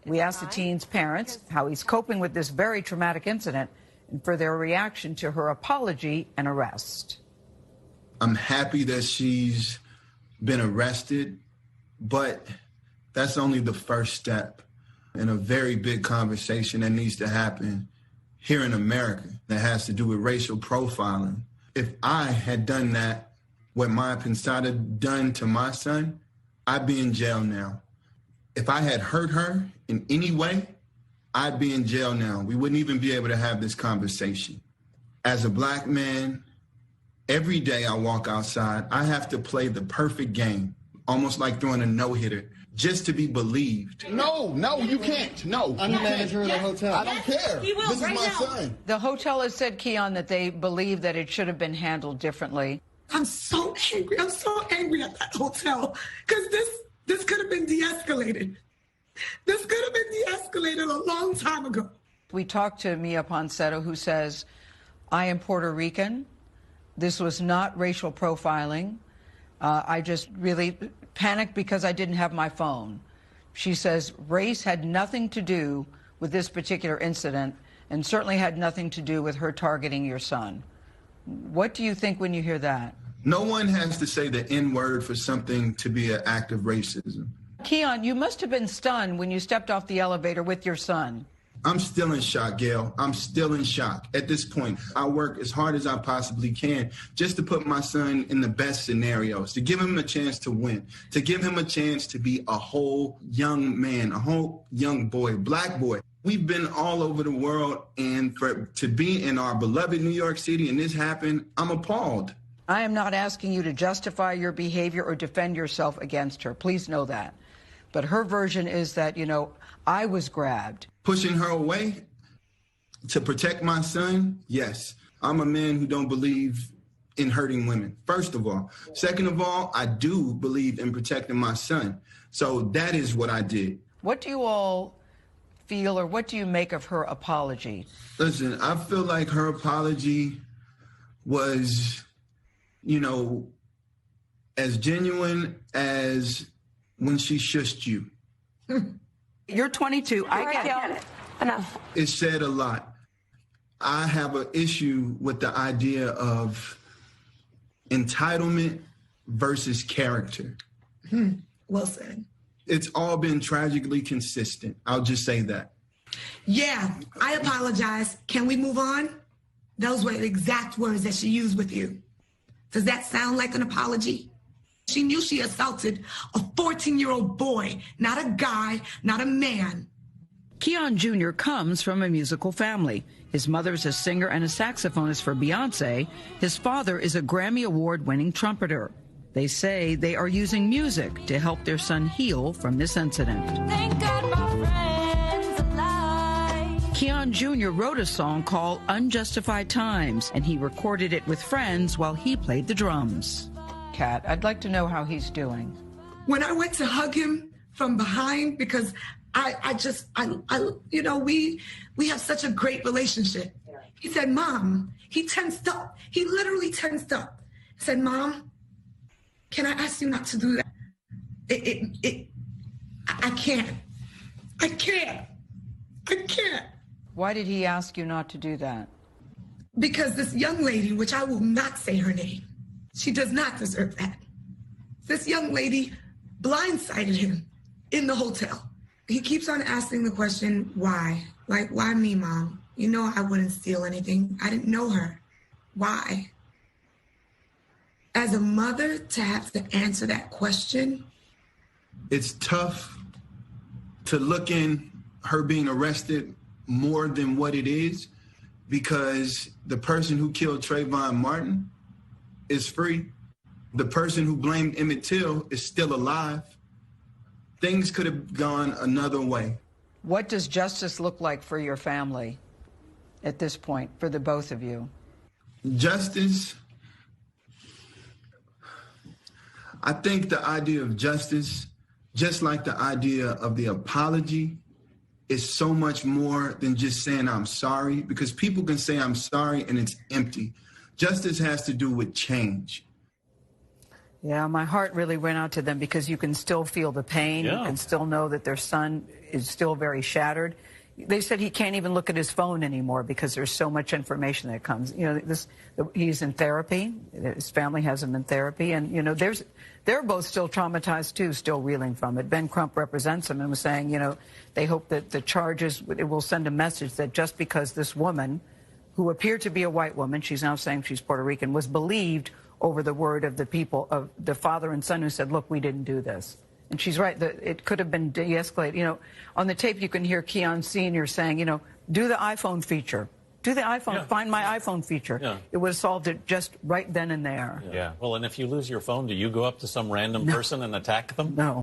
We asked the teen's parents how he's coping with this very traumatic incident and for their reaction to her apology and arrest. I'm happy that she's been arrested, but that's only the first step in a very big conversation that needs to happen here in America that has to do with racial profiling. If I had done that, what Miya Ponsetto done to my son, I'd be in jail now. If I had hurt her in any way, I'd be in jail now. We wouldn't even be able to have this conversation. As a black man, every day I walk outside, I have to play the perfect game, almost like throwing a no-hitter, just to be believed. No, you can't. No. I'm the manager of the hotel. I don't care. He will this right is my now. son. The hotel has said, Keon, that they believe that it should have been handled differently. I'm so angry. I'm so angry at that hotel because this could have been de-escalated. This could have been de-escalated a long time ago. We talked to Miya Ponsetto, who says, I am Puerto Rican. This was not racial profiling. I just really panicked because I didn't have my phone. She says race had nothing to do with this particular incident and certainly had nothing to do with her targeting your son. What do you think when you hear that? No one has to say the N-word for something to be an act of racism. Keon, you must have been stunned when you stepped off the elevator with your son. I'm still in shock, Gayle. I'm still in shock. At this point, I work as hard as I possibly can just to put my son in the best scenarios, to give him a chance to win, to give him a chance to be a whole young man, a whole young boy, black boy. We've been all over the world, and to be in our beloved New York City and this happened, I'm appalled. I am not asking you to justify your behavior or defend yourself against her. Please know that. But her version is that, I was grabbed. Pushing her away to protect my son? Yes. I'm a man who don't believe in hurting women, first of all. Second of all, I do believe in protecting my son. So that is what I did. What do you all feel, or what do you make of her apology? Listen, I feel like her apology was, as genuine as when she shushed you. You're 22. I get it. Enough. It said a lot. I have an issue with the idea of entitlement versus character. Well said. It's all been tragically consistent. I'll just say that. Yeah, I apologize. Can we move on? Those were the exact words that she used with you. Does that sound like an apology? She knew she assaulted a 14-year-old boy, not a guy, not a man. Keon Jr. comes from a musical family. His mother is a singer and a saxophonist for Beyonce. His father is a Grammy Award-winning trumpeter. They say they are using music to help their son heal from this incident. Thank God my friends alive. Keon Jr. wrote a song called Unjustified Times, and he recorded it with friends while he played the drums. Kat, I'd like to know how he's doing. When I went to hug him from behind, because we have such a great relationship. He said, Mom, he tensed up. He literally tensed up. He said, Mom, can I ask you not to do that? I can't. Why did he ask you not to do that? Because this young lady, which I will not say her name, she does not deserve that. This young lady blindsided him in the hotel. He keeps on asking the question, why? Like, why me, Mom? You know I wouldn't steal anything. I didn't know her. Why? As a mother, to have to answer that question. It's tough to look in her being arrested more than what it is, because the person who killed Trayvon Martin is free. The person who blamed Emmett Till is still alive. Things could have gone another way. What does justice look like for your family at this point, for the both of you? Justice, I think the idea of justice, just like the idea of the apology, is so much more than just saying I'm sorry, because people can say I'm sorry and it's empty. Justice has to do with change. Yeah, my heart really went out to them because you can still feel the pain. Yeah. You can still know that their son is still very shattered. They said he can't even look at his phone anymore because there's so much information that comes. You know, he's in therapy. His family has him in therapy, and you know, they're both still traumatized too, still reeling from it. Ben Crump represents him and was saying, you know, they hope that the charges will send a message that just because this woman, who appeared to be a white woman, she's now saying she's Puerto Rican, was believed over the word of the people, of the father and son who said, look, we didn't do this. And she's right, it could have been de-escalated. You know, on the tape you can hear Keon Sr. saying, you know, do the iPhone feature. Do the iPhone, find my iPhone feature. Yeah. It would have solved it just right then and there. Yeah. Well, and if you lose your phone, do you go up to some random person and attack them? No.